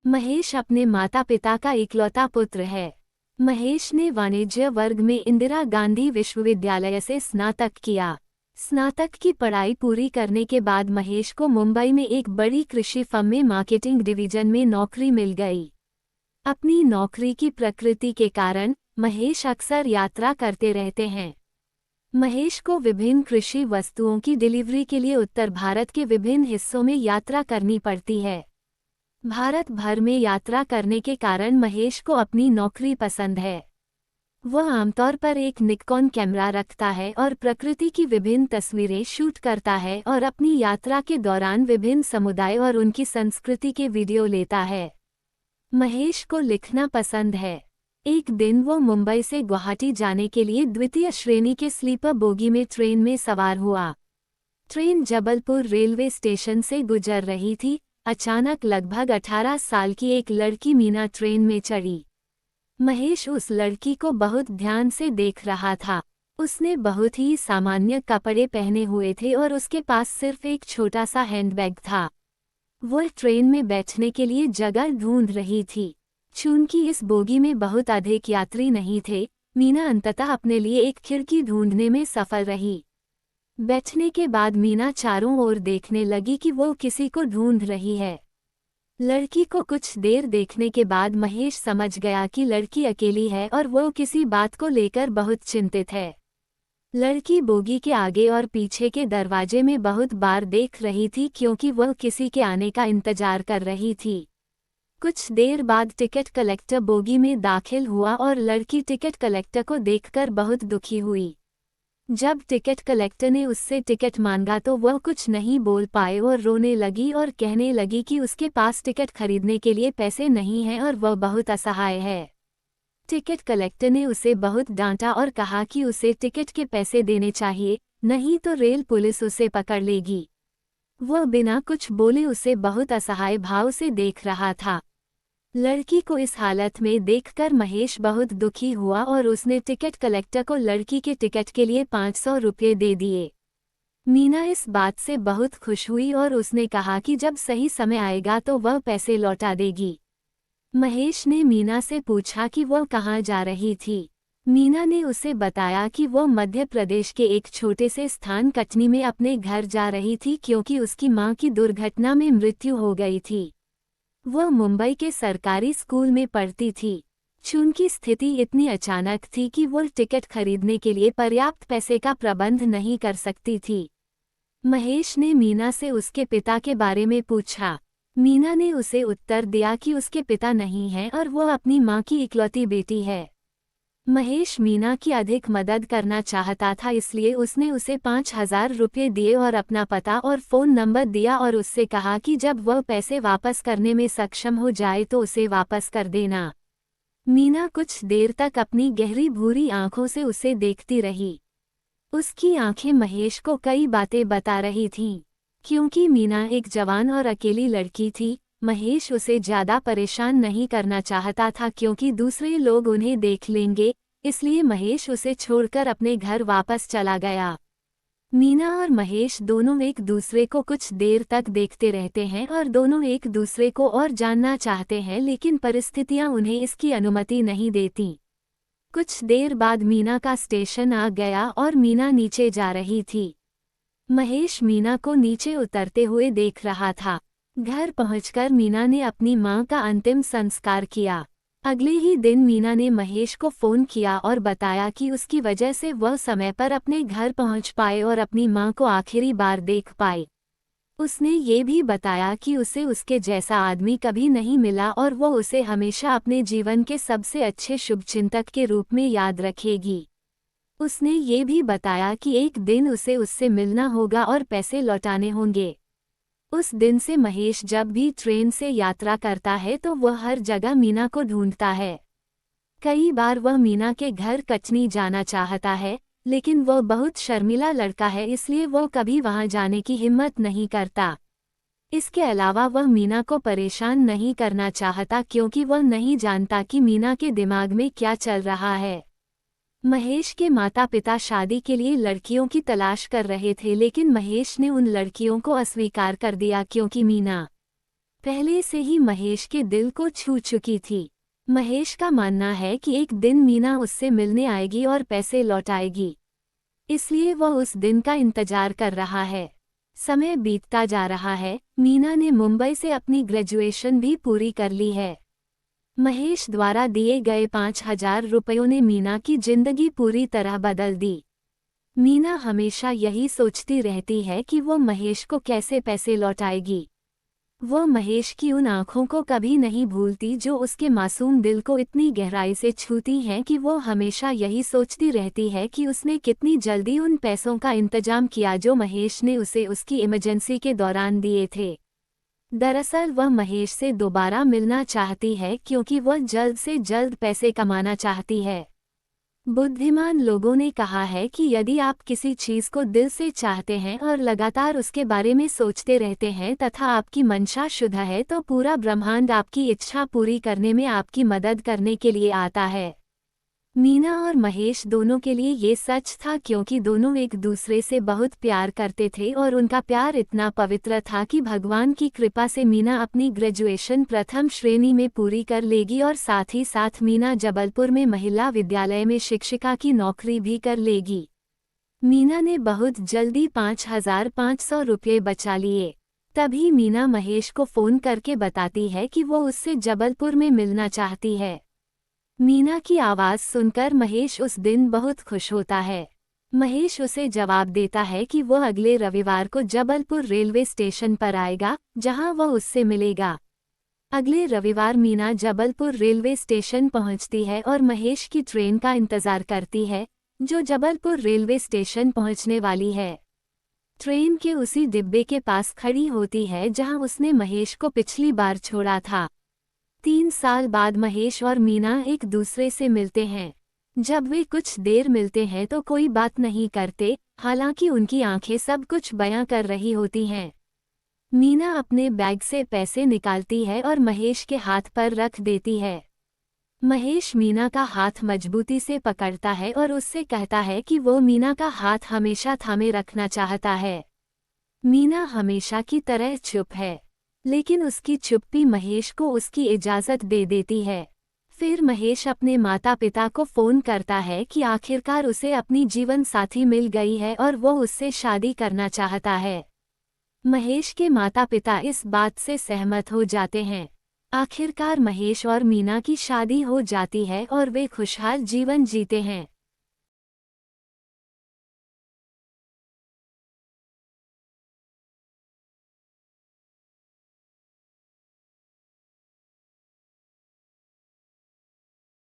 महेश अपने माता पिता का इकलौता पुत्र है। महेश ने वाणिज्य वर्ग में इंदिरा गांधी विश्वविद्यालय से स्नातक किया। स्नातक की पढ़ाई पूरी करने के बाद महेश को मुंबई में एक बड़ी कृषि फर्म में मार्केटिंग डिवीजन में नौकरी मिल गई। अपनी नौकरी की प्रकृति के कारण महेश अक्सर यात्रा करते रहते हैं। महेश को विभिन्न कृषि वस्तुओं की डिलीवरी के लिए उत्तर भारत के विभिन्न हिस्सों में यात्रा करनी पड़ती है। भारत भर में यात्रा करने के कारण महेश को अपनी नौकरी पसंद है। वह आमतौर पर एक निकॉन कैमरा रखता है और प्रकृति की विभिन्न तस्वीरें शूट करता है और अपनी यात्रा के दौरान विभिन्न समुदाय और उनकी संस्कृति के वीडियो लेता है। महेश को लिखना पसंद है। एक दिन वो मुंबई से गुवाहाटी जाने के लिए द्वितीय श्रेणी के स्लीपर बोगी में ट्रेन में सवार हुआ। ट्रेन जबलपुर रेलवे स्टेशन से गुजर रही थी। अचानक लगभग 18 साल की एक लड़की मीना ट्रेन में चढ़ी। महेश उस लड़की को बहुत ध्यान से देख रहा था। उसने बहुत ही सामान्य कपड़े पहने हुए थे और उसके पास सिर्फ एक छोटा सा हैंडबैग था। वह ट्रेन में बैठने के लिए जगह ढूंढ रही थी। चूंकि इस बोगी में बहुत अधिक यात्री नहीं थे, मीना अंततः अपने लिए एक खिड़की ढूंढने में सफल रही। बैठने के बाद मीना चारों ओर देखने लगी कि वो किसी को ढूंढ रही है। लड़की को कुछ देर देखने के बाद महेश समझ गया कि लड़की अकेली है और वो किसी बात को लेकर बहुत चिंतित है। लड़की बोगी के आगे और पीछे के दरवाजे में बहुत बार देख रही थी क्योंकि वह किसी के आने का इंतजार कर रही थी। कुछ देर बाद टिकट कलेक्टर बोगी में दाखिल हुआ और लड़की टिकट कलेक्टर को देखकर बहुत दुखी हुई। जब टिकट कलेक्टर ने उससे टिकट मांगा तो वह कुछ नहीं बोल पाए और रोने लगी और कहने लगी कि उसके पास टिकट खरीदने के लिए पैसे नहीं हैं और वह बहुत असहाय है। टिकट कलेक्टर ने उसे बहुत डांटा और कहा कि उसे टिकट के पैसे देने चाहिए, नहीं तो रेल पुलिस उसे पकड़ लेगी। वह बिना कुछ बोले उसे बहुत असहाय भाव से देख रहा था। लड़की को इस हालत में देखकर महेश बहुत दुखी हुआ और उसने टिकट कलेक्टर को लड़की के टिकट के लिए 500 रुपये दे दिए। मीना इस बात से बहुत खुश हुई और उसने कहा कि जब सही समय आएगा तो वह पैसे लौटा देगी। महेश ने मीना से पूछा कि वह कहाँ जा रही थी। मीना ने उसे बताया कि वह मध्य प्रदेश के एक छोटे से स्थान कटनी में अपने घर जा रही थी क्योंकि उसकी मां की दुर्घटना में मृत्यु हो गई थी। वह मुंबई के सरकारी स्कूल में पढ़ती थी। चूंकि स्थिति इतनी अचानक थी कि वह टिकट खरीदने के लिए पर्याप्त पैसे का प्रबंध नहीं कर सकती थी। महेश ने मीना से उसके पिता के बारे में पूछा। मीना ने उसे उत्तर दिया कि उसके पिता नहीं हैं और वह अपनी मां की इकलौती बेटी है। महेश मीना की अधिक मदद करना चाहता था, इसलिए उसने उसे 5,000 रुपये दिए और अपना पता और फ़ोन नंबर दिया और उससे कहा कि जब वह पैसे वापस करने में सक्षम हो जाए तो उसे वापस कर देना। मीना कुछ देर तक अपनी गहरी भूरी आंखों से उसे देखती रही। उसकी आंखें महेश को कई बातें बता रही थीं। क्योंकि मीना एक जवान और अकेली लड़की थी, महेश उसे ज्यादा परेशान नहीं करना चाहता था क्योंकि दूसरे लोग उन्हें देख लेंगे, इसलिए महेश उसे छोड़कर अपने घर वापस चला गया। मीना और महेश दोनों एक दूसरे को कुछ देर तक देखते रहते हैं और दोनों एक दूसरे को और जानना चाहते हैं, लेकिन परिस्थितियां उन्हें इसकी अनुमति नहीं देती। कुछ देर बाद मीना का स्टेशन आ गया और मीना नीचे जा रही थी। महेश मीना को नीचे उतरते हुए देख रहा था। घर पहुंचकर मीना ने अपनी मां का अंतिम संस्कार किया। अगले ही दिन मीना ने महेश को फोन किया और बताया कि उसकी वजह से वह समय पर अपने घर पहुंच पाए और अपनी मां को आखिरी बार देख पाए। उसने ये भी बताया कि उसे उसके जैसा आदमी कभी नहीं मिला और वो उसे हमेशा अपने जीवन के सबसे अच्छे शुभचिंतक के रूप में याद रखेगी। उसने ये भी बताया कि एक दिन उसे उससे मिलना होगा और पैसे लौटाने होंगे। उस दिन से महेश जब भी ट्रेन से यात्रा करता है तो वह हर जगह मीना को ढूंढता है। कई बार वह मीना के घर कटनी जाना चाहता है, लेकिन वह बहुत शर्मीला लड़का है, इसलिए वह कभी वहां जाने की हिम्मत नहीं करता। इसके अलावा वह मीना को परेशान नहीं करना चाहता क्योंकि वह नहीं जानता कि मीना के दिमाग में क्या चल रहा है। महेश के माता पिता शादी के लिए लड़कियों की तलाश कर रहे थे, लेकिन महेश ने उन लड़कियों को अस्वीकार कर दिया क्योंकि मीना पहले से ही महेश के दिल को छू चुकी थी। महेश का मानना है कि एक दिन मीना उससे मिलने आएगी और पैसे लौटाएगी, इसलिए वह उस दिन का इंतजार कर रहा है। समय बीतता जा रहा है। मीना ने मुंबई से अपनी ग्रेजुएशन भी पूरी कर ली है। महेश द्वारा दिए गए 5,000 रुपयों ने मीना की जिंदगी पूरी तरह बदल दी। मीना हमेशा यही सोचती रहती है कि वो महेश को कैसे पैसे लौटाएगी। वो महेश की उन आँखों को कभी नहीं भूलती जो उसके मासूम दिल को इतनी गहराई से छूती हैं कि वो हमेशा यही सोचती रहती है कि उसने कितनी जल्दी उन पैसों का इंतजाम किया जो महेश ने उसे उसकी इमरजेंसी के दौरान दिए थे। दरअसल वह महेश से दोबारा मिलना चाहती है क्योंकि वह जल्द से जल्द पैसे कमाना चाहती है। बुद्धिमान लोगों ने कहा है कि यदि आप किसी चीज को दिल से चाहते हैं और लगातार उसके बारे में सोचते रहते हैं तथा आपकी मंशा शुद्ध है तो पूरा ब्रह्मांड आपकी इच्छा पूरी करने में आपकी मदद करने के लिए आता है। मीना और महेश दोनों के लिए ये सच था क्योंकि दोनों एक दूसरे से बहुत प्यार करते थे और उनका प्यार इतना पवित्र था कि भगवान की कृपा से मीना अपनी ग्रेजुएशन प्रथम श्रेणी में पूरी कर लेगी और साथ ही साथ मीना जबलपुर में महिला विद्यालय में शिक्षिका की नौकरी भी कर लेगी। मीना ने बहुत जल्दी 5,500 रुपये बचा लिए। तभी मीना महेश को फ़ोन करके बताती है कि वो उससे जबलपुर में मिलना चाहती है। मीना की आवाज़ सुनकर महेश उस दिन बहुत खुश होता है। महेश उसे जवाब देता है कि वह अगले रविवार को जबलपुर रेलवे स्टेशन पर आएगा, जहां वह उससे मिलेगा। अगले रविवार मीना जबलपुर रेलवे स्टेशन पहुंचती है और महेश की ट्रेन का इंतज़ार करती है, जो जबलपुर रेलवे स्टेशन पहुंचने वाली है। ट्रेन के उसी डिब्बे के पास खड़ी होती है जहां उसने महेश को पिछली बार छोड़ा था। 3 साल बाद महेश और मीना एक दूसरे से मिलते हैं। जब वे कुछ देर मिलते हैं तो कोई बात नहीं करते, हालांकि उनकी आंखें सब कुछ बयां कर रही होती हैं। मीना अपने बैग से पैसे निकालती है और महेश के हाथ पर रख देती है। महेश मीना का हाथ मजबूती से पकड़ता है और उससे कहता है कि वो मीना का हाथ हमेशा थामे रखना चाहता है। मीना हमेशा की तरह चुप है, लेकिन उसकी चुप्पी महेश को उसकी इजाज़त दे देती है। फिर महेश अपने माता पिता को फ़ोन करता है कि आखिरकार उसे अपनी जीवन साथी मिल गई है और वो उससे शादी करना चाहता है। महेश के माता पिता इस बात से सहमत हो जाते हैं। आखिरकार महेश और मीना की शादी हो जाती है और वे खुशहाल जीवन जीते हैं।